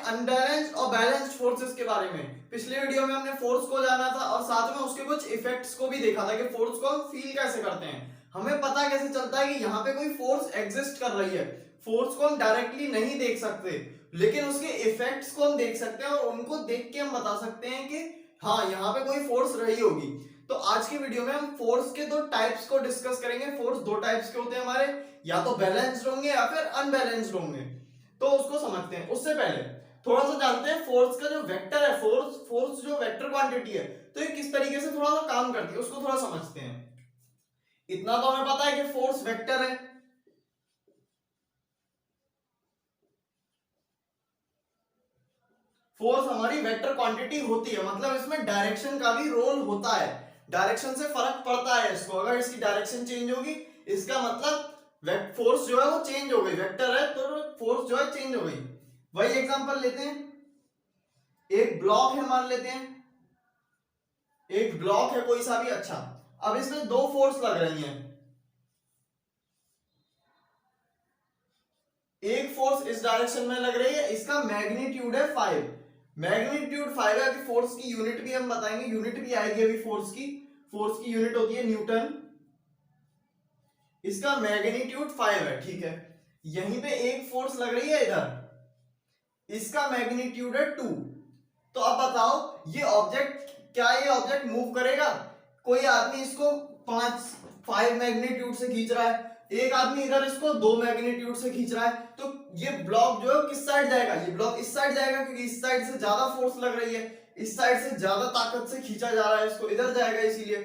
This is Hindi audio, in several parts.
अनबैलेंस्ड और बैलेंस्ड फोर्सेस के बारे में। पिछले वीडियो में हमने फोर्स को जाना था और साथ में उसके कुछ इफेक्ट्स को भी देखा था कि फोर्स को हम फील कैसे करते हैं, हमें पता कैसे चलता है कि यहाँ पे कोई फोर्स एग्जिस्ट कर रही है। फोर्स को हम डायरेक्टली नहीं देख सकते लेकिन उसके इफेक्ट्स को हम देख सकते हैं और उनको देख के हम बता सकते हैं कि हाँ यहाँ पे कोई फोर्स रही होगी। तो आज की वीडियो में हम फोर्स के दो टाइप्स को डिस्कस करेंगे। फोर्स दो टाइप्स के होते हैं हमारे, या तो बैलेंस्ड होंगे या फिर अनबैलेंस्ड होंगे। तो उसको समझते हैं। उससे पहले थोड़ा सा जानते हैं फोर्स का जो वेक्टर है, फोर्स जो वेक्टर क्वांटिटी है, तो ये किस तरीके से थोड़ा सा काम करती है उसको थोड़ा समझते हैं। इतना तो हमें पता है कि फोर्स वेक्टर है। फोर्स हमारी वेक्टर क्वांटिटी होती है, मतलब इसमें डायरेक्शन का भी रोल होता है। डायरेक्शन से फर्क पड़ता है इसको। अगर इसकी डायरेक्शन चेंज होगी इसका मतलब फोर्स जो है वो चेंज हो गई। वेक्टर है तो फोर्स जो है चेंज हो गई। वही एग्जांपल लेते हैं, एक ब्लॉक है मान लेते हैं, एक ब्लॉक है कोई सा भी। अच्छा, अब इसमें दो फोर्स लग रही हैं। एक फोर्स इस डायरेक्शन में लग रही है, इसका मैग्नीट्यूड है 5। मैग्नीट्यूड 5 है। कि फोर्स की यूनिट भी हम बताएंगे, यूनिट भी आएगी अभी। फोर्स की यूनिट होती है न्यूटन। इसका मैग्नीट्यूड 5 है, ठीक है। यहीं पे एक फोर्स लग रही है इधर, इसका मैग्नीट्यूड है 2। तो अब बताओ ये ऑब्जेक्ट, क्या ये ऑब्जेक्ट मूव करेगा? कोई आदमी इसको 5 मैग्नीट्यूड से खींच रहा है, एक आदमी इधर इसको 2 मैग्नीट्यूड से खींच रहा है, तो ये ब्लॉक जो है किस साइड जाएगा? ये ब्लॉक इस साइड जाएगा, क्योंकि इस साइड से ज्यादा फोर्स लग रही है, इस साइड से ज्यादा ताकत से खींचा जा रहा है, इसको इधर जाएगा इसीलिए।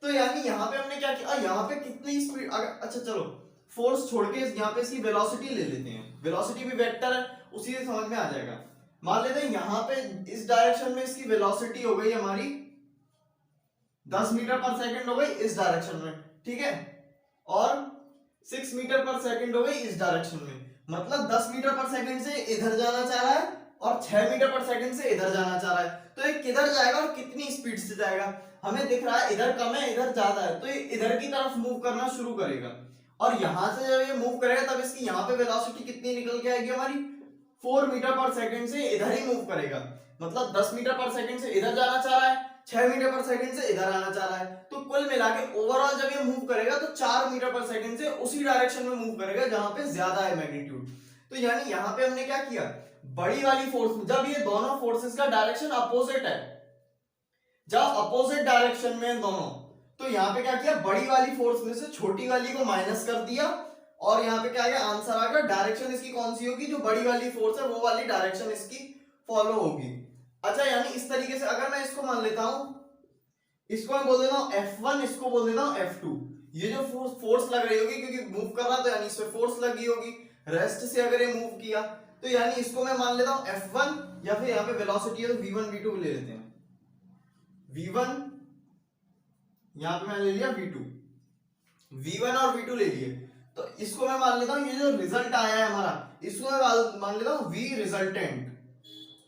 तो यानी यहाँ पे हमने क्या किया, यहाँ पे कितनी स्पीड, अच्छा चलो फोर्स छोड़ के यहाँ पे इसकी वेलोसिटी ले लेते हैं। वेलोसिटी भी वेक्टर है, उसी से समझ में आ जाएगा। मान लेते हैं यहाँ पे इस डायरेक्शन में इसकी वेलोसिटी हो गई हमारी 10 मीटर पर सेकंड हो गई इस डायरेक्शन में, ठीक है, और 6 मीटर पर सेकंड हो गई इस डायरेक्शन में। मतलब 10 मीटर पर सेकंड से इधर जाना चाह रहा है और 6 मीटर पर सेकंड से इधर जाना चाह रहा है। तो ये किधर जाएगा और कितनी स्पीड से जाएगा? हमें दिख रहा है इधर कम है इधर ज्यादा है, तो ये इधर की तरफ मूव करना शुरू करेगा। और यहां से जब ये मूव करेगा तब इसकी यहाँ पे वेलोसिटी कितनी निकल के आएगी हमारी? 4 मीटर पर सेकंड से इधर ही मूव करेगा। मतलब 10 मीटर पर सेकंड से इधर जाना चाह रहा है, 6 मीटर पर सेकंड से इधर आना चाह रहा है। तो कुल मिला के ओवरऑल जब ये मूव करेगा तो 4 मीटर पर सेकंड से उसी डायरेक्शन में मूव करेगा जहां पे ज्यादा है मैग्नीट्यूड। तो यानी यहाँ पे हमने क्या किया, बड़ी वाली फोर्स, जब ये दोनों फोर्सेस का डायरेक्शन अपोजिट है, जब अपोजिट डायरेक्शन में दोनों, तो यहाँ पे क्या किया, बड़ी वाली फोर्स में से छोटी वाली को माइनस कर दिया और यहाँ पे क्या आया, आंसर आ गया। डायरेक्शन इसकी कौन सी होगी? जो बड़ी वाली फोर्स है वो वाली डायरेक्शन इसकी फॉलो होगी। अच्छा, यानी इस तरीके से अगर मैं इसको मान लेता हूं, इसको मैं बोल देता हूं F1, इसको बोल देता हूं F2। ये जो फोर्स लग रही होगी, क्योंकि मूव कर रहा तो यानी इस पे फोर्स लगी होगी। रेस्ट से अगर ये मूव किया तो यानी इसको मैं मान लेता हूं F1, या फिर यहाँ पे वेलोसिटी है तो V1 V2 ले लेते हैं। V1 यहाँ पे मैंने ले लिया, V2, V1 और V2 ले लिए। तो इसको मैं मान लेता हूं, ये जो रिजल्ट आया है हमारा, इसको मैं मान लेता हूं V रिजल्टेंट।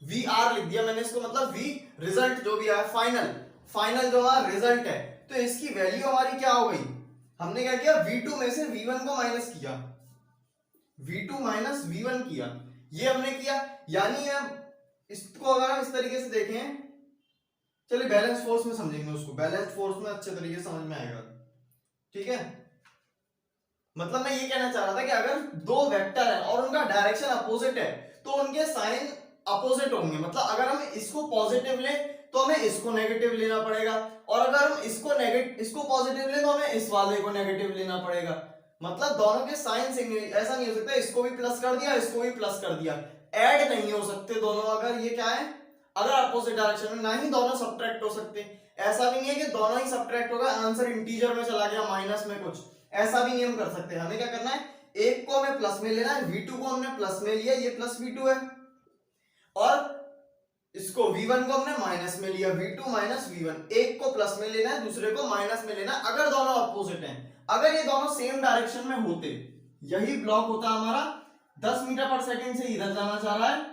VR लिख दिया मैंने इसको, मतलब V रिजल्ट जो भी आया, फाइनल जो हमारा रिजल्ट है। तो इसकी वैल्यू हमारी क्या हो गई? हमने क्या किया, V2 में से V1 को माइनस किया, V2 माइनस V1 किया, ये हमने किया। यानी अब इसको अगर हम इस तरीके से देखें, चलिए बैलेंस फोर्स में समझेंगे उसको, बैलेंस फोर्स में अच्छे तरीके से समझ में आएगा, ठीक है। मतलब मैं ये कहना चाह रहा था कि अगर दो वेक्टर है और उनका डायरेक्शन अपोजिट है तो उनके साइन अपोजिट होंगे। मतलब अगर हम इसको पॉजिटिव लें तो हमें इसको नेगेटिव लेना पड़ेगा, और अगर हम इसको पॉजिटिव लें तो हमें इस वाले को नेगेटिव लेना पड़ेगा। मतलब दोनों के साइन सेम, ऐसा नहीं हो सकता इसको भी प्लस कर दिया इसको भी प्लस कर दिया, ऐड नहीं हो सकते दोनों। अगर ये क्या है, अगर अपोजिट डायरेक्शन में, ना ही दोनों सब्ट्रैक्ट हो सकते। ऐसा भी नहीं है कि दोनों ही सब्ट्रैक्ट होगा, आंसर इंटीजर में चला गया माइनस में कुछ, ऐसा भी नहीं हम कर सकते। हमें क्या करना है, एक को हमें प्लस में लेना है, V2 को हमने प्लस में लिया, ये प्लस V2 है, और इसको V1 को हमने माइनस में लिया, V2 माइनस V1। एक को प्लस में लेना है, दूसरे को माइनस में लेना है, अगर दोनों अपोजिट हैं। अगर ये दोनों सेम डायरेक्शन में होते, यही ब्लॉक होता हमारा 10 मीटर पर सेकंड से इधर जाना चाह रहा है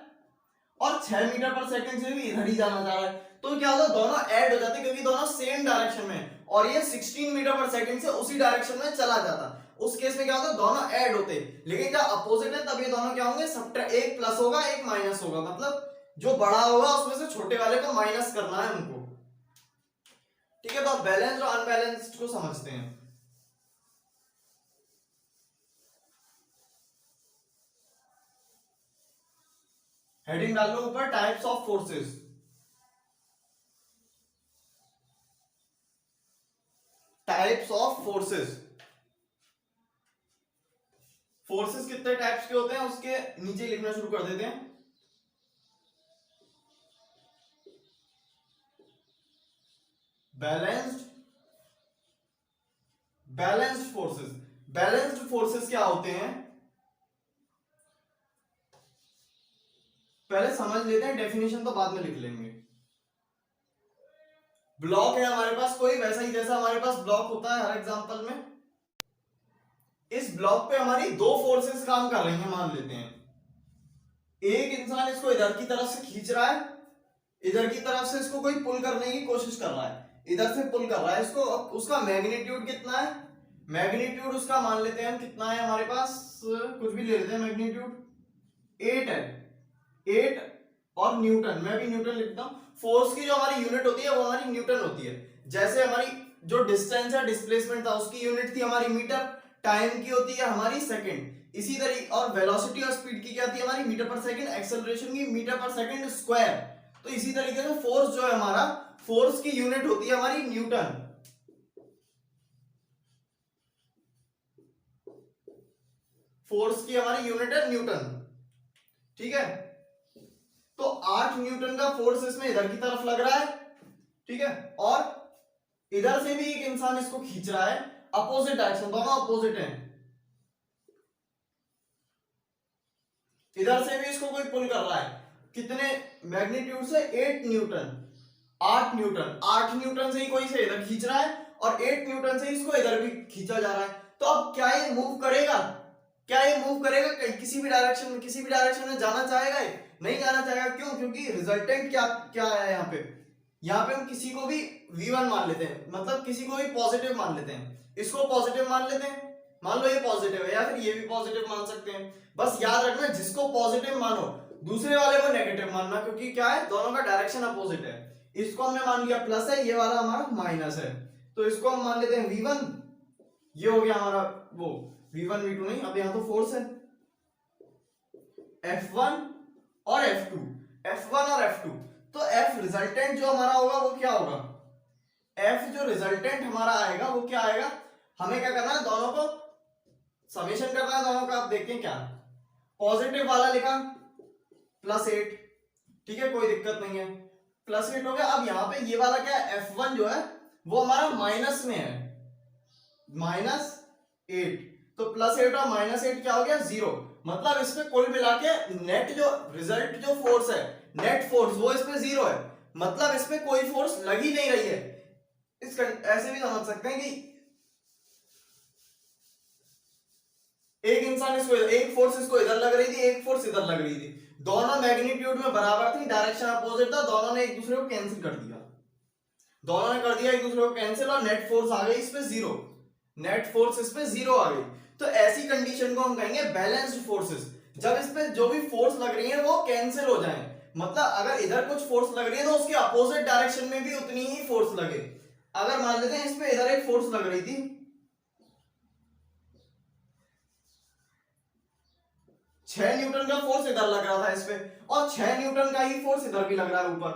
और 6 मीटर पर सेकंड से भी इधर ही जाना चाह रहा है, तो क्या होता, दोनों ऐड हो जाते, क्योंकि दोनों सेम डायरेक्शन में, और ये 16 मीटर पर सेकंड से उसी डायरेक्शन में चला जाता। उस केस में क्या होता है, दोनों ऐड होते हैं, लेकिन जब अपोजिट है तब ये दोनों क्या होंगे, सब्ट्रैक्ट, एक प्लस होगा एक माइनस होगा, मतलब जो बड़ा होगा उसमें से छोटे वाले को माइनस करना है उनको। ठीक है, तो आप बैलेंस्ड और अनबैलेंस्ड को समझते हैं। हेडिंग डाल लो ऊपर, types of forces. Types of forces. Forces कितने टाइप्स के होते हैं उसके नीचे लिखना शुरू कर देते हैं। Balanced, balanced forces. Balanced forces क्या होते हैं, पहले समझ लेते हैं, डेफिनेशन तो बाद में लिख लेंगे। ब्लॉक है हमारे पास कोई, वैसा ही जैसा हमारे पास ब्लॉक होता है हर एग्जांपल में, इस ब्लॉक पे हमारी दो फोर्सेस काम कर रही हैं मान लेते हैं। एक इंसान इसको इधर की तरफ से खींच रहा है, इधर की तरफ से इसको कोई पुल करने की कोशिश कर रहा है, इधर से पुल कर रहा है इसको। उसका मैग्नीट्यूड कितना है, मैग्नीट्यूड उसका मान लेते हैं हम कितना है हमारे पास, कुछ भी ले लेते हैं, मैग्नीट्यूड 8 है, 8 और न्यूटन, मैं भी न्यूटन लिखता हूं। फोर्स की जो हमारी यूनिट होती है वो हमारी न्यूटन होती है। जैसे हमारी जो डिस्टेंस है, डिस्प्लेसमेंट था, उसकी यूनिट थी हमारी मीटर, टाइम की होती है हमारी सेकंड, इसी तरीके, और वेलोसिटी और स्पीड की क्या थी हमारी मीटर पर सेकंड, एक्सेलरेशन की मीटर पर सेकंड स्क्वायर। तो इसी तरीके से फोर्स जो है हमारा, फोर्स की यूनिट होती है हमारी न्यूटन, फोर्स की हमारी यूनिट है न्यूटन। ठीक है, तो 8 न्यूटन का फोर्स इसमें इधर की तरफ लग रहा है, ठीक है, और इधर से भी एक इंसान इसको खींच रहा है, अपोजिट डायरेक्शन, दोनों अपोजिट हैं, इधर से भी इसको कोई पुल कर रहा है, कितने मैग्नीट्यूड से, 8 न्यूटन, 8 न्यूटन, 8 न्यूटन से ही कोई से इधर खींच रहा है और 8 न्यूटन से इसको इधर भी खींचा जा रहा है। तो अब क्या ये मूव करेगा, क्या ये मूव करेगा किसी भी डायरेक्शन में, किसी भी डायरेक्शन में जाना चाहेगा, नहीं जाना चाहेगा, क्यों, क्योंकि रिजल्टेंट क्या क्या है यहाँ पे, यहाँ पे हम किसी को भी v1 मान लेते हैं, मतलब किसी को भी पॉजिटिव मान लेते हैं, इसको पॉजिटिव मान लेते हैं, मान लो ये पॉजिटिव है या फिर ये भी पॉजिटिव मान सकते हैं। बस याद रखना जिसको पॉजिटिव मानो दूसरे वाले को नेगेटिव मानना, क्योंकि क्या है, दोनों का डायरेक्शन अपोजिट है। इसको हमने मान लिया प्लस है, ये वाला हमारा माइनस है, तो इसको हम मान लेते हैं v1, ये हो गया हमारा वो v1 v2 नहीं, अब यहां तो फोर्स है f1 और f2, f1 और f2, तो f रिजल्टेंट जो हमारा होगा वो क्या होगा, f जो रिजल्टेंट हमारा आएगा वो क्या आएगा, हमें क्या करना है, दोनों को समेशन करना है दोनों का। आप देखें क्या, पॉजिटिव वाला लिखा +8, ठीक है, कोई दिक्कत नहीं है, +8 हो गया। अब यहां पे ये वाला क्या है, f1 जो है वो हमारा माइनस में है, -8, तो +8 और -8 क्या हो गया, 0, मतलब इसमें कुल मिला के नेट जो रिजल्ट जो फोर्स है, नेट फोर्स वो इसमें 0 है, मतलब इसमें कोई फोर्स लग ही नहीं रही है। इसका ऐसे भी समझ सकते हैं कि एक इंसान इसको, एक फोर्स इसको इधर लग रही थी, एक फोर्स इधर लग रही थी, दोनों मैग्नीट्यूड में बराबर थी, डायरेक्शन अपोजिट था, दोनों ने एक दूसरे को कैंसिल कर दिया, दोनों ने कर दिया एक दूसरे को कैंसिल, और नेट फोर्स आ गई इस पे 0, नेट फोर्स इस पे 0 आ गई। तो ऐसी कंडीशन को हम कहेंगे बैलेंस्ड फोर्सेस, जब इस पे जो भी फोर्स लग रही है वो कैंसिल हो जाए, मतलब अगर इधर कुछ फोर्स लग रही है तो उसके अपोजिट डायरेक्शन में भी उतनी ही फोर्स लगे। अगर मान लेते हैं इस पे इधर एक फोर्स लग रही थी 6 न्यूटन का फोर्स इधर लग रहा था इस पे, और 6 न्यूटन का ही फोर्स इधर भी लग रहा है ऊपर,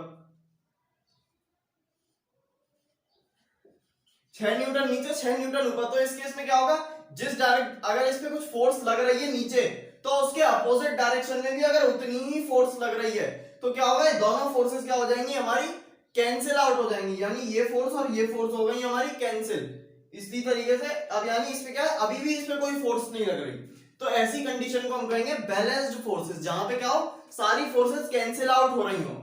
6 न्यूटन नीचे 6 न्यूटन ऊपर, तो इस केस में क्या होगा, जिस डायरेक्ट अगर इस पे कुछ फोर्स लग रही है नीचे, तो उसके अपोजिट डायरेक्शन में भी अगर उतनी ही फोर्स लग रही है तो क्या होगा, दोनों फोर्सेस क्या हो जाएंगी हमारी, कैंसिल आउट हो जाएंगी, यानी ये फोर्स और ये फोर्स हो गई हमारी कैंसिल। इसी तरीके से अब यानी इस पे क्या है, अभी भी इस पे कोई फोर्स नहीं लग रही, तो ऐसी कंडीशन को हम कहेंगे बैलेंस्ड फोर्सेस, जहां पे क्या हो, सारी फोर्सेस कैंसिल आउट हो रही हो।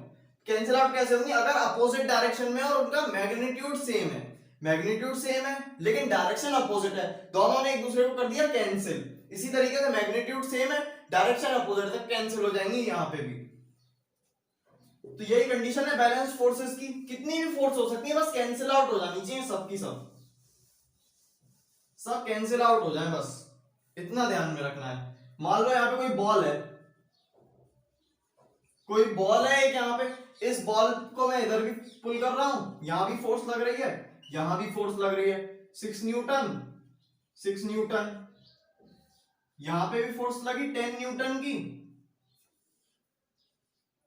कैंसिल आउट कैसे होंगी, अगर अपोजिट डायरेक्शन में और उनका मैग्नीट्यूड सेम है, मैग्नीट्यूड सेम है लेकिन डायरेक्शन अपोजिट है, दोनों ने एक दूसरे को कर दिया कैंसिल। इसी तरीके से मैग्नीट्यूड सेम है, डायरेक्शन अपोजिट है, कैंसिल हो जाएंगी यहां पे भी। तो यही कंडीशन है बैलेंस्ड फोर्सेस की, कितनी भी फोर्स हो सकती है, बस कैंसिल आउट हो जानी चाहिए सबकी सब, सब कैंसिल आउट हो जाए, बस इतना ध्यान में रखना है। मान लो यहाँ पे कोई बॉल है, कोई बॉल है एक यहाँ पे, इस बॉल को मैं इधर भी पुल कर रहा हूं, यहां भी फोर्स लग रही है, यहां भी फोर्स लग रही है, 6 न्यूटन, 6 न्यूटन, यहां पे भी फोर्स लगी 10 न्यूटन की,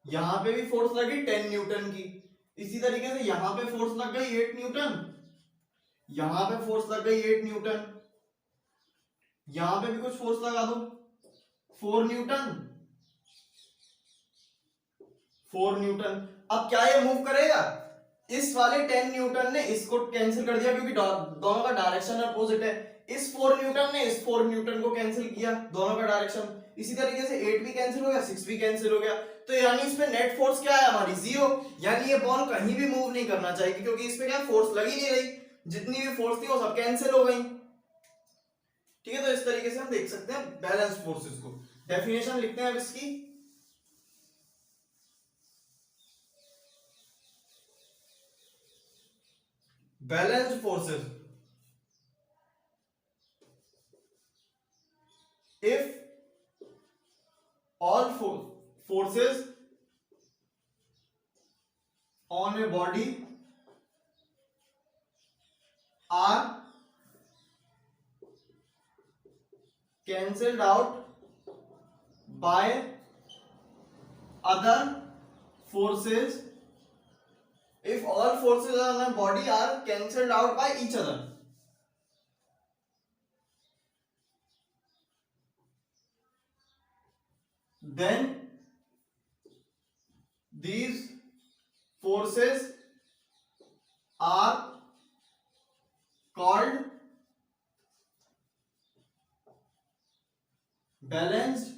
यहां पे भी फोर्स लगी 10 न्यूटन की। इसी तरीके से यहां पे फोर्स लग गई 8 न्यूटन, यहां पे फोर्स लग गई 8 न्यूटन, यहां पे भी कुछ फोर्स लगा दो 4 न्यूटन, 4 न्यूटन। अब क्या ये मूव करेगा? इस वाले 10 न्यूटन ने इसको कैंसिल कर दिया क्योंकि दोनों का डायरेक्शन अपोजिट है। इस 4 न्यूटन ने इस 4 न्यूटन को कैंसिल किया, दोनों का डायरेक्शन। इसी तरीके से 8 भी कैंसिल हो गया, 6 भी कैंसिल हो गया। तो यानी इस पे नेट फोर्स क्या है हमारी? 0। यानी ये बॉल कहीं भी मूव नहीं करना चाहिए क्योंकि इस पे क्या फोर्स लगी नहीं रही, जितनी भी फोर्स थी वो सब कैंसिल हो गई। ठीक है, तो इस तरीके से हम देख सकते हैं बैलेंस फोर्सेस को। डेफिनेशन लिखते हैं अब इसकी। Balanced forces, if all forces on a body are cancelled out by other forces, if all forces on a body are cancelled out by each other, then these forces are called balanced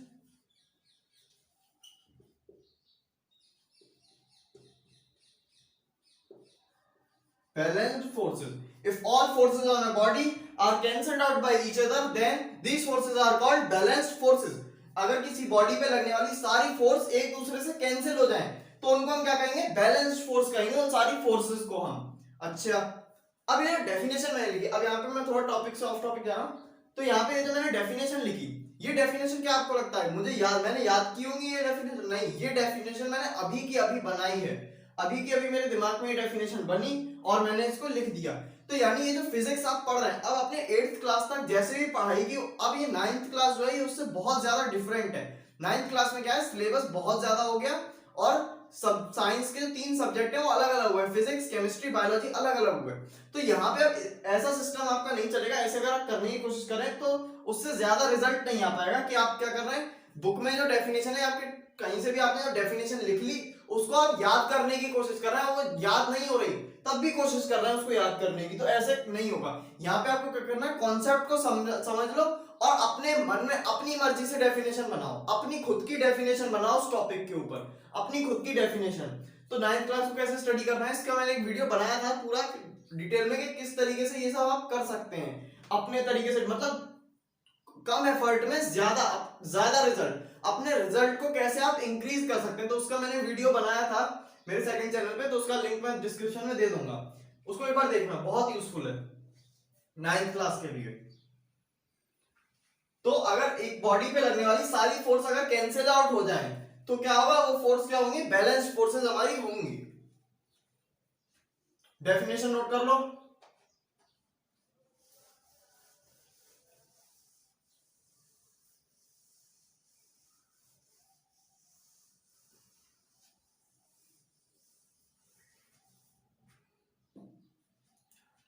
forces. If all forces on a body are cancelled out by each other, then these forces are called balanced forces. अगर किसी बॉडी पे लगने वाली सारी फोर्स एक दूसरे से कैंसिल हो जाएं, तो उनको हम क्या कहेंगे? बैलेंस्ड फोर्स कहेंगे उन सारी फोर्सेस को हम। अच्छा, अब ये डेफिनेशन मैंने लिखी। अब यहाँ पे मैं थोड़ा टॉपिक से ऑफ टॉपिक जा रहा हूँ। तो यहाँ पे जो मैंने डेफिनेशन लिखी, ये डेफिनेशन क्या आपको लगता है? मुझे मैंने याद की होंगी ये डेफिनेशन? नहीं, ये डेफिनेशन मैंने अभी की अभी बनाई है। अभी की अभी मेरे दिमाग में ये डेफिनेशन बनी और मैंने इसको लिख दिया। तो यानी ये जो फिजिक्स आप पढ़ रहे हैं, अब अपने 8th क्लास तक जैसे भी पढ़ाई की, अब ये 9th क्लास जो है उससे बहुत ज्यादा डिफरेंट है। 9th क्लास में क्या है, सिलेबस बहुत ज्यादा हो गया और सब साइंस के जो 3 सब्जेक्ट है वो अलग अलग हुए, फिजिक्स, केमिस्ट्री, बायोलॉजी अलग अलग हुए। तो यहाँ पे अब ऐसा सिस्टम आपका नहीं चलेगा। ऐसे अगर आप करने की कोशिश करें तो उससे ज्यादा रिजल्ट नहीं आ पाएगा कि आप क्या कर रहे हैं, बुक में जो डेफिनेशन है आपके, कहीं से भी आपने जो डेफिनेशन लिख ली उसको आप याद करने की कोशिश कर रहे हैं, वो याद नहीं हो रही, तब भी कोशिश कर रहे हैं उसको याद करने की, तो ऐसे नहीं होगा। यहाँ पे आपको क्या करना है, कॉन्सेप्ट को समझ लो और अपने मन में अपनी मर्जी से डेफिनेशन बनाओ, अपनी खुद की डेफिनेशन बनाओ उस टॉपिक के ऊपर, अपनी खुद की डेफिनेशन। तो 9th क्लास को कैसे स्टडी करना है इसका मैंने एक वीडियो बनाया था पूरा डिटेल में कि किस तरीके से ये सब आप कर सकते हैं अपने तरीके से, मतलब कम एफर्ट में ज्यादा रिजल्ट, अपने रिजल्ट को कैसे आप इंक्रीज कर सकते हैं। तो उसका मैंने वीडियो बनाया था मेरे सेकंड चैनल पे, तो उसका लिंक मैं डिस्क्रिप्शन में दे दूंगा, उसको एक बार देखना, बहुत यूजफुल है 9th क्लास के लिए। तो अगर एक बॉडी पे लगने वाली सारी फोर्स अगर कैंसिल आउट हो जाए तो क्या होगा, वो फोर्स क्या होंगी, बैलेंस्ड फोर्सेस हमारी होंगी। डेफिनेशन नोट कर लो।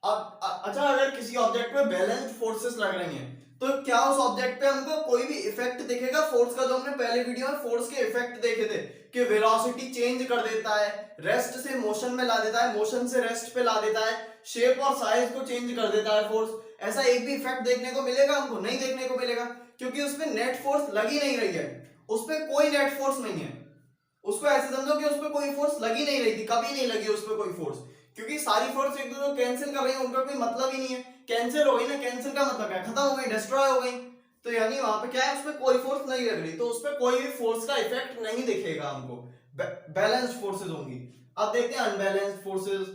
अब अच्छा, अगर किसी ऑब्जेक्ट पे बैलेंस्ड फोर्सेस लग रही हैं तो क्या उस ऑब्जेक्ट पे हमको कोई भी इफेक्ट दिखेगा फोर्स का? जो हमने पहले वीडियो में फोर्स के इफेक्ट देखे थे कि वेलोसिटी चेंज कर देता है, रेस्ट से मोशन में ला देता है, मोशन से रेस्ट पे ला देता है, शेप और साइज को चेंज कर देता है फोर्स, ऐसा एक भी इफेक्ट देखने को मिलेगा हमको? नहीं देखने को मिलेगा, क्योंकि उसमें नेट फोर्स लगी नहीं रही है, उस पर कोई नेट फोर्स नहीं है। उसको ऐसे समझो कि उस पर कोई फोर्स लगी नहीं रही थी, कभी नहीं लगी उस पर कोई फोर्स, क्योंकि सारी फोर्स एक दूसरे को कैंसिल कर रही है, उनका कोई मतलब ही नहीं है। कैंसिल हो गई ना, कैंसिल का मतलब क्या, खत्म हो गई, डिस्ट्रॉय हो गई। तो यानी वहां पे क्या है, उस पर कोई फोर्स नहीं लग रही, तो उस पर कोई भी फोर्स का इफेक्ट नहीं दिखेगा हमको, बैलेंस्ड फोर्सेस होंगी। अब देखते हैं अनबैलेंस्ड फोर्सेस।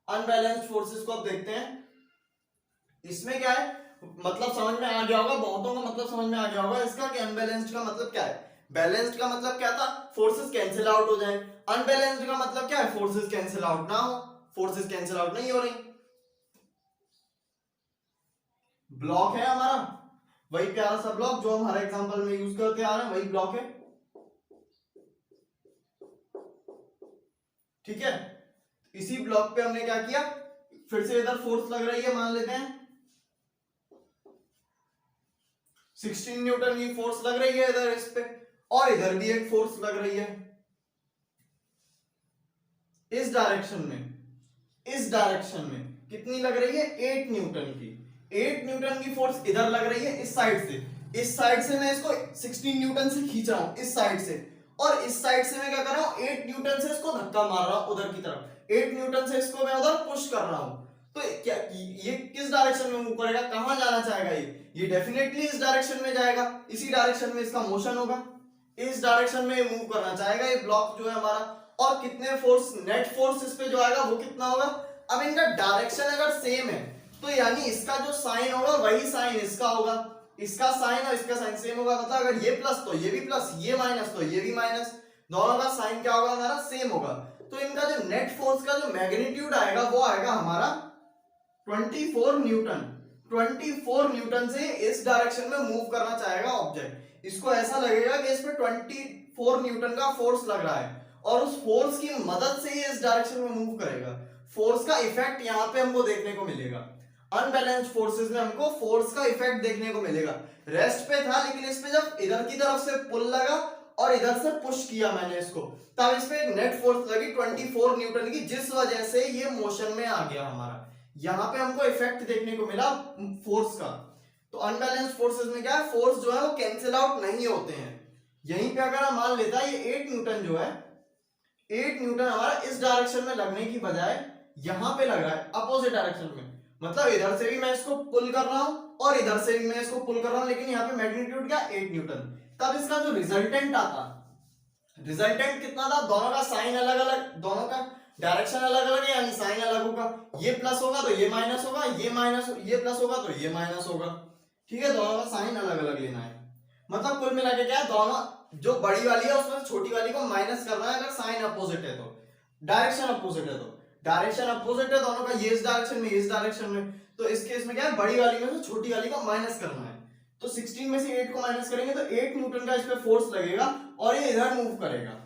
अनबैलेंस्ड फोर्सेस को अब देखते हैं। इसमें क्या है, मतलब समझ में आ गया होगा, बहुतों को मतलब समझ में आ गया होगा इसका कि अनबैलेंस्ड का मतलब क्या है। बैलेंस्ड का मतलब क्या था, फोर्सेस कैंसिल आउट हो जाए। अनबैलेंस्ड का मतलब क्या है, फोर्सेस कैंसिल आउट ना हो, फोर्सेस कैंसिल आउट नहीं हो रही। ब्लॉक है हमारा, वही प्यारा सा ब्लॉक जो हम हर एग्जांपल में यूज करते आ रहे हैं, वही ब्लॉक है। ठीक है, इसी ब्लॉक पे हमने क्या किया, फिर से इधर फोर्स लग रही है, मान लेते हैं 16 न्यूटन की फोर्स लग रही है इधर इस पे, और इधर भी एक फोर्स लग रही है इस डायरेक्शन में। इस डायरेक्शन में कितनी लग रही है, 8 न्यूटन की। 8 न्यूटन की फोर्स इधर लग रही है इस साइड से। इस साइड से मैं इसको 16 न्यूटन से खींच रहा हूं इस साइड से, और इस साइड से मैं क्या कर रहा हूं, 8 न्यूटन से इसको धक्का मार रहा हूं उधर की तरफ। 8 न्यूटन से इसको मैं उधर पुश कर रहा हूं। तो क्या ये किस डायरेक्शन में मूव करेगा, कहां जाना चाहेगा ये डेफिनेटली इस डायरेक्शन में जाएगा, इसी डायरेक्शन में इसका मोशन होगा, इस डायरेक्शन में मूव करना चाहेगा ये ब्लॉक जो है हमारा। और कितने फोर्स, नेट फोर्स इस पे जो आएगा वो कितना होगा। अब इनका डायरेक्शन अगर सेम है तो यानी इसका जो साइन होगा वही साइन इसका होगा, इसका साइन और इसका साइन सेम होगा। मतलब अगर ये प्लस तो ये भी प्लस, ये माइनस तो ये भी माइनस, दोनों का साइन क्या होगा हमारा, सेम होगा। तो इनका जो नेट फोर्स का जो मैग्नीट्यूड आएगा वो आएगा हमारा 24 न्यूटन। 24 न्यूटन से इस डायरेक्शन में मूव करना चाहेगा ऑब्जेक्ट। इसको ऐसा लगेगा कि इस पे 24 न्यूटन का फोर्स लग रहा है, और उस फोर्स की मदद से ही इस डायरेक्शन में मूव करेगा। फोर्स का इफेक्ट यहां पे हमको देखने को मिलेगा, अनबैलेंस्ड फोर्सेस में हमको फोर्स का इफेक्ट देखने को मिलेगा। रेस्ट पे था, लेकिन इस पे जब इधर की तरफ से पुल लगा और इधर से पुश किया मैंने इसको, तब इस पे एक नेट फोर्स लगी 24 न्यूटन की, जिस वजह से ये मोशन में आ गया हमारा। यहां पे हमको इफेक्ट देखने को मिला फोर्स का। तो अनबैलेंस्ड फोर्सेस में क्या है, फोर्स जो है वो कैंसिल आउट नहीं होते हैं। यहीं पे अगर हम मान लेता है ये 8 न्यूटन जो है, 8 न्यूटन हमारा इस डायरेक्शन में लगने की बजाय यहां पे लग रहा है अपोजिट डायरेक्शन में। मतलब इधर से भी मैं इसको पुल कर रहा हूं और इधर से भी मैं इसको पुल कर रहा हूं, लेकिन यहाँ पे मैग्नीट्यूड क्या, 8 न्यूटन। तब इसका जो रिजल्टेंट आता, रिजल्टेंट कितना था, दोनों का साइन अलग अलग, दोनों का डायरेक्शन अलग अलग है, यानी साइन अलग होगा। ये प्लस होगा तो ये माइनस होगा, ये माइनस, ये प्लस होगा तो ये माइनस होगा। ठीक है, दोनों का साइन अलग अलग लेना है। मतलब कुल मिला के क्या है, दोनों जो बड़ी वाली है उसमें छोटी वाली को माइनस करना है अगर साइन अपोजिट है तो, डायरेक्शन अपोजिट है तो। डायरेक्शन अपोजिट है दोनों का, ये इस डायरेक्शन में, इस डायरेक्शन में, तो इस केस में क्या है, बड़ी वाली में से छोटी वाली को माइनस करना है। तो 16 में से 8 को माइनस करेंगे तो 8 न्यूटन का इस पे फोर्स लगेगा, और ये इधर मूव करेगा,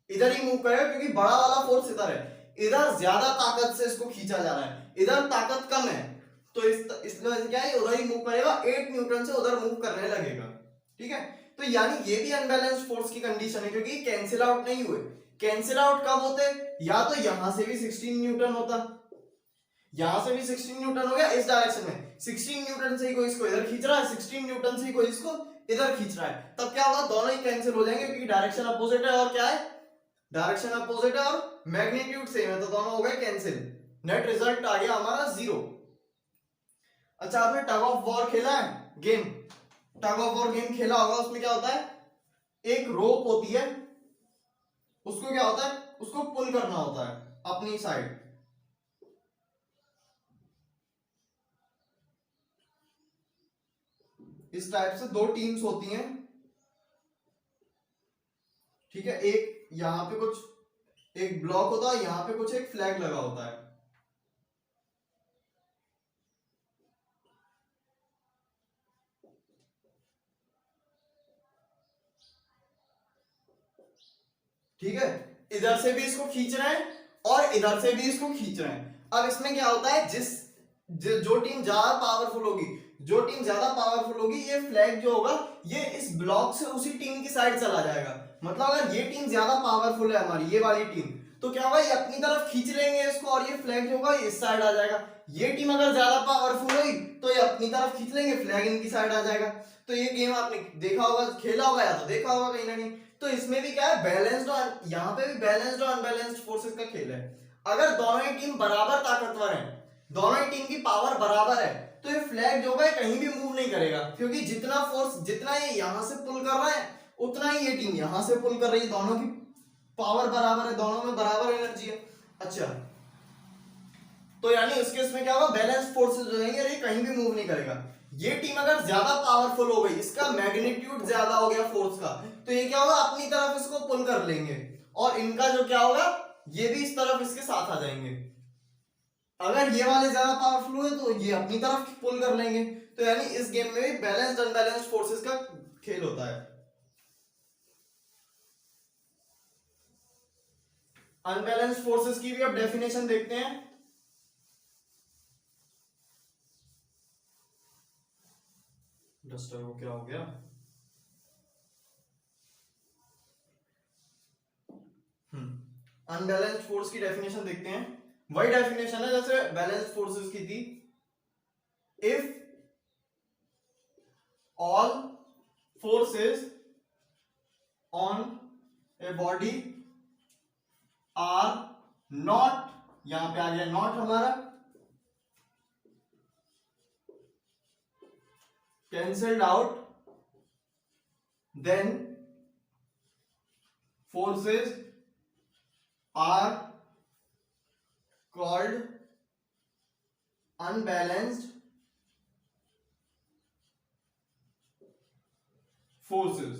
इधर ही मूव करेगा, क्योंकि बड़ा वाला फोर्स इधर है, इधर ज्यादा ताकत से इसको खींचा जा रहा है, इधर ताकत कम है, तो इस वजह से क्या है, उधर ही मूव करेगा, 8 न्यूटन से उधर मूव करने लगेगा। ठीक है, तो यानी ये भी अनबैलेंस्ड फोर्स की कंडीशन है, क्योंकि कैंसिल आउट नहीं हुए। कैंसिल आउट कब होते, या तो यहां से भी 16 न्यूटन होता, यहां से भी 16 न्यूटन हो गया इस डायरेक्शन में, 16 न्यूटन से ही कोई इसको इधर खींच रहा है, 16 न्यूटन से ही कोई इसको इधर खींच रहा है, तब क्या होगा, दोनों ही कैंसिल हो जाएंगे, क्योंकि डायरेक्शन अपोजिट है, और क्या है, डायरेक्शन अपोजिट है और मैग्नीट्यूड सेम है, तो दोनों हो गए कैंसिल। नेट रिजल्ट आ गया हमारा 0। अच्छा, आपने टग ऑफ वॉर खेला है, game, tug of war game खेला होगा, उसमें क्या होता है, एक रोप होती है, उसको क्या होता है, उसको पुल करना होता है अपनी साइड। इस टाइप से दो टीम्स होती हैं। ठीक है, एक यहां पे कुछ एक ब्लॉक होता है, यहां पे कुछ एक फ्लैग लगा होता है। ठीक है, इधर से भी इसको खींच रहे हैं और इधर से भी इसको खींच रहे हैं। अब इसमें क्या होता है, जो टीम ज्यादा पावरफुल होगी, जो टीम ज्यादा पावरफुल होगी, ये फ्लैग जो होगा ये इस ब्लॉक से उसी टीम की साइड चला जाएगा। मतलब अगर ये टीम ज्यादा पावरफुल है हमारी, ये वाली टीम, तो क्या होगा, ये अपनी तरफ खींच लेंगे इसको, और ये फ्लैग जो होगा इस साइड आ जाएगा। ये टीम अगर ज्यादा पावरफुल हुई तो ये अपनी तरफ खींच लेंगे, फ्लैग इनकी साइड आ जाएगा। तो ये गेम आपने देखा होगा, खेला होगा, या तो देखा होगा कहीं ना कहीं। तो इसमें भी क्या है, बैलेंस्ड और यहाँ पे भी बैलेंस्ड और अनबैलेंस्ड फोर्सेस का खेल है। अगर दोनों ही टीम बराबर ताकतवर है, दोनों ही टीम की पावर बराबर है, तो ये फ्लैग जो है कहीं भी मूव नहीं करेगा, क्योंकि जितना फोर्स, जितना ये यहां से पुल कर रहा है, उतना ही ये टीम यहां से पुल कर रही है, दोनों की पावर बराबर है, दोनों में बराबर एनर्जी है। अच्छा, तो यानी उस केस में क्या होगा, बैलेंस फोर्सेस जो रहेंगे ये कहीं भी मूव नहीं करेगा। ये टीम अगर ज्यादा पावरफुल हो गई, इसका मैग्नीट्यूड ज्यादा हो गया फोर्स का, तो ये क्या होगा, अपनी तरफ इसको पुल कर लेंगे, और इनका जो क्या होगा, ये भी इस तरफ इसके साथ आ जाएंगे। अगर ये वाले ज्यादा पावरफुल हुए तो ये अपनी तरफ पुल कर लेंगे। तो यानी इस गेम में भी बैलेंस्ड अनबैलेंस्ड फोर्सेस का खेल होता है। अनबैलेंस्ड फोर्सेस की भी अब डेफिनेशन देखते हैं। डस्टर को क्या हो गया, अनबैलेंस्ड फोर्स की डेफिनेशन देखते हैं। वही डेफिनेशन है जैसे बैलेंस्ड फोर्सेस की थी। If all forces on a body are not, यहां पे आ गया नॉट हमारा, cancelled out, then forces are called unbalanced forces.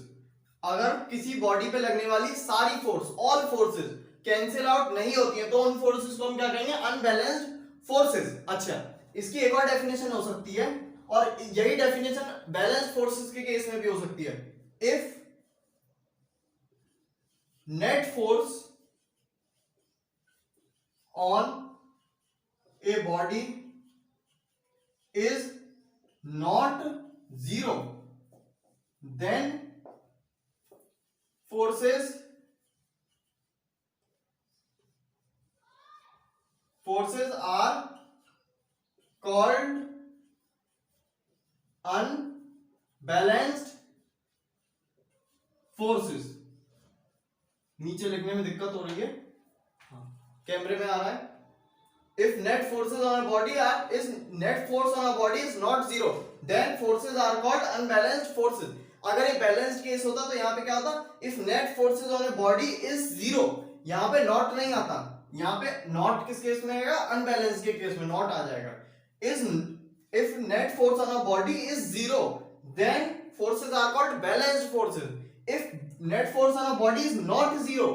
अगर किसी बॉडी पे लगने वाली सारी force, all forces cancel out नहीं होती है, तो उन फोर्सेस को हम क्या कहेंगे, अनबैलेंस्ड फोर्सेस। अच्छा, इसकी एक और डेफिनेशन हो सकती है, और यही डेफिनेशन बैलेंस्ड फोर्सेस के केस में भी हो सकती है। If net force on a body is not zero, then forces are called unbalanced forces। नीचे लिखने में दिक्कत हो रही है, कैमरे में आ रहा है। If net forces on a body net force on a body is not zero, then forces are called unbalanced forces। अगर ये बैलेंस्ड केस होता तो यहाँ पे क्या होता, if net forces on a body is zero, यहाँ पे नॉट नहीं आता, यहाँ पे नॉट किस केस में आएगा, अनबैलेंस्ड के केस में नॉट आ जाएगा। If net force on a body is zero, then forces are called balanced forces. If net force on a body is not zero,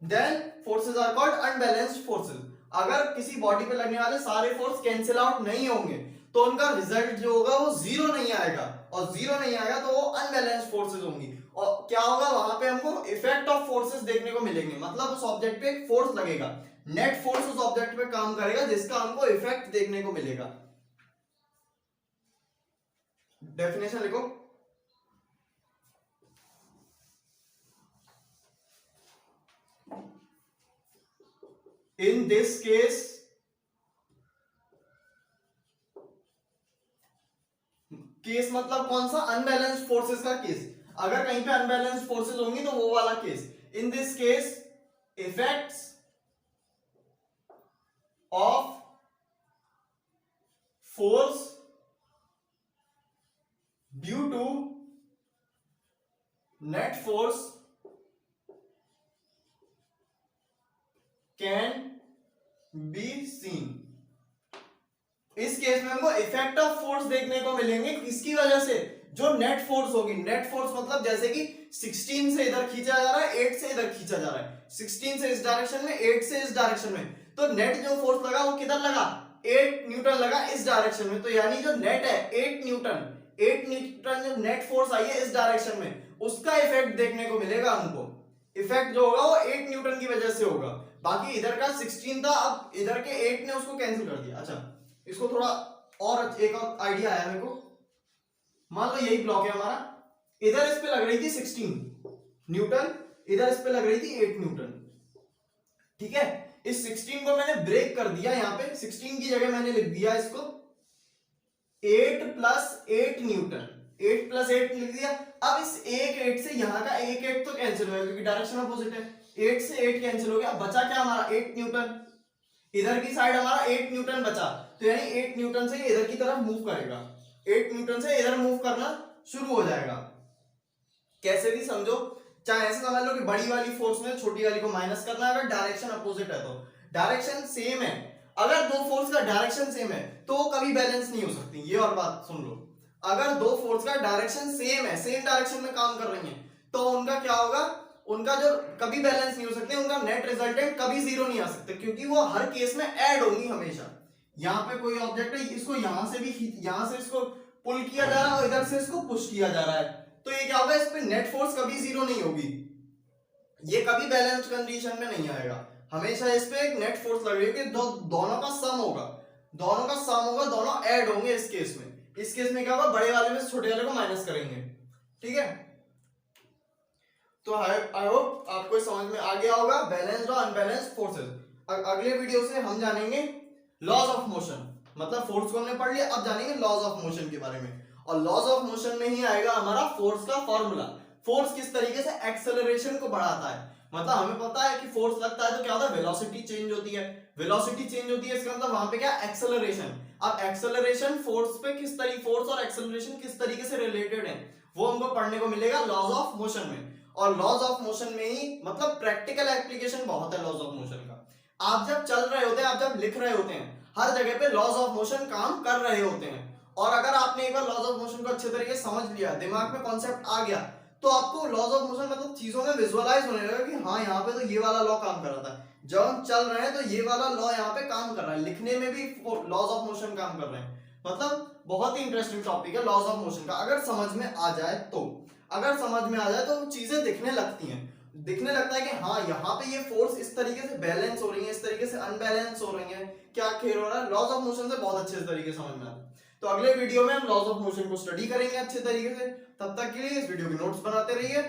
then forces are called unbalanced forces. अगर किसी बॉडी पे लगने वाले सारे फोर्स कैंसिल आउट नहीं होंगे, तो उनका रिजल्ट जो होगा वो जीरो नहीं आएगा, और जीरो नहीं आएगा तो वो अनबैलेंस्ड फोर्सेस होंगी। और क्या होगा, वहां पे हमको इफेक्ट ऑफ फोर्सेस देखने को मिलेंगे, मतलब उस ऑब्जेक्ट पे एक फोर्स लगेगा, नेट फोर्स उस ऑब्जेक्ट पे काम करेगा, जिसका हमको इफेक्ट देखने को मिलेगा। डेफिनेशन लिखो। इन दिस केस मतलब कौन सा, अनबैलेंस्ड फोर्सेस का केस। अगर कहीं पे अनबैलेंस्ड फोर्सेस होंगी तो वो वाला case. In this case effects of force due to net force can be seen. इस केस में हमको इफेक्ट ऑफ फोर्स देखने को मिलेंगे, किसकी वजह से, जो नेट फोर्स होगी। नेट फोर्स मतलब जैसे कि 16 से इधर खींचा जा रहा है, 8 से इधर खींचा जा रहा है, 16 से इस डायरेक्शन में, 8 से इस डायरेक्शन में, तो नेट जो फोर्स लगा वो किधर लगा, 8 न्यूटन लगा इस डायरेक्शन में। तो यानी जो नेट है 8 न्यूटन जो नेट फोर्स आई है इस डायरेक्शन में, उसका इफेक्ट देखने को मिलेगा हमको। इफेक्ट जो होगा वो 8 न्यूटन की वजह से होगा। बाकी इधर का 16 था, अब इधर के 8 ने उसको कैंसिल कर दिया। अच्छा, इसको थोड़ा और एक और आइडिया आया मेरे को। मान लो यही ब्लॉक है हमारा, इधर इस पे लग रही थी 16 न्यूटन, इधर इस पे लग रही थी 8 न्यूटन, ठीक है। इस 16 को मैंने ब्रेक कर दिया, यहाँ पे 16 की जगह मैंने लिख दिया इसको 8 प्लस 8 न्यूटन, 8 प्लस 8 लिख दिया। अब इस एक 8 से यहाँ का एक 8 तो कैंसिल हो गया क्योंकि डायरेक्शन अपोजिट है, 8 से 8 कैंसिल हो गया, बचा क्या हमारा 8 न्यूटन। इधर की साइड हमारा 8 न्यूटन बचा, तो यानी 8 न्यूटन से इधर की तरफ मूव करेगा, 8 न्यूटन से इधर मूव करना शुरू हो जाएगा। कैसे भी समझो, चाहे ऐसे समझ लो कि बड़ी वाली फोर्स में छोटी वाली को माइनस करना है, अगर डायरेक्शन अपोजिट है तो। डायरेक्शन सेम है, अगर दो फोर्स का डायरेक्शन सेम है तो वो कभी बैलेंस नहीं हो सकती। ये और बात सुन लो, अगर दो फोर्स का डायरेक्शन सेम है, सेम डायरेक्शन में काम कर रही है, तो उनका क्या होगा, उनका जो कभी बैलेंस नहीं हो सकते, उनका नेट रिजल्टेंट कभी जीरो नहीं आ सकते, क्योंकि वो हर केस में ऐड होंगी हमेशा। यहाँ पे कोई ऑब्जेक्ट है, इसको यहां से भी यहां से इसको पुल किया जा रहा है और इधर से इसको पुश किया जा रहा है, तो ये क्या होगा, इस पे नेट फोर्स कभी जीरो नहीं होगी, ये कभी बैलेंस कंडीशन में नहीं आएगा, हमेशा इस पे एक नेट फोर्स लगेगी कि दोनों का सम होगा, दोनों का सम होगा, दोनों ऐड होंगे। इस केस में क्या होगा, बड़े वाले में से छोटे वाले को माइनस करेंगे। ठीक है, तो आई होप आपको समझ में आ गया होगा बैलेंस्ड और अनबैलेंस्ड फोर्सेस। अगले वीडियो से हम जानेंगे लॉज ऑफ मोशन, मतलब फोर्स को हमने पढ़ लिया, अब जानेंगे लॉज ऑफ मोशन के बारे में, और लॉज ऑफ मोशन में ही आएगा हमारा फोर्स का फॉर्मूला, फोर्स किस तरीके से एक्सेलरेशन को बढ़ाता है। मतलब हमें पता है कि फोर्स लगता है तो क्या होता है, वेलोसिटी चेंज होती है, वेलोसिटी चेंज होती है, इसका मतलब वहां पे क्या, एक्सेलरेशन। अब एक्सेलरेशन फोर्स पे किस तरीके, फोर्स और एक्सेलरेशन किस तरीके से रिलेटेड है, वो हमको पढ़ने को मिलेगा लॉज ऑफ मोशन में। और लॉज ऑफ मोशन में ही मतलब प्रैक्टिकल एप्लीकेशन बहुत है लॉज ऑफ मोशन का। आप जब चल रहे होते हैं, आप जब लिख रहे होते हैं, हर जगह पे लॉज ऑफ मोशन काम कर रहे होते हैं, और अगर आपने एक बार लॉज ऑफ मोशन को अच्छे तरीके से समझ लिया, दिमाग में कॉन्सेप्ट आ गया, तो आपको लॉज ऑफ मोशन मतलब चीजों में विजुअलाइज होने लगेगा कि हाँ यहाँ पे तो ये वाला लॉ काम कर रहा था, जब हम चल रहे हैं तो ये वाला लॉ यहाँ पे काम कर रहा है, लिखने में भी लॉज ऑफ मोशन काम कर रहे हैं। मतलब बहुत ही इंटरेस्टिंग टॉपिक है लॉज ऑफ मोशन का, अगर समझ में आ जाए तो, अगर समझ में आ जाए तो चीजें दिखने लगती हैं, दिखने लगता है कि हाँ यहाँ पे ये फोर्स इस तरीके से बैलेंस हो रही है, इस तरीके से अनबैलेंस हो रही है, क्या खेल हो रहा है, लॉज ऑफ मोशन से बहुत अच्छे तरीके से समझ में आता है। तो अगले वीडियो में हम लॉज ऑफ मोशन को स्टडी करेंगे अच्छे तरीके से, तब तक के लिए इस वीडियो के नोट्स बनाते रहिए।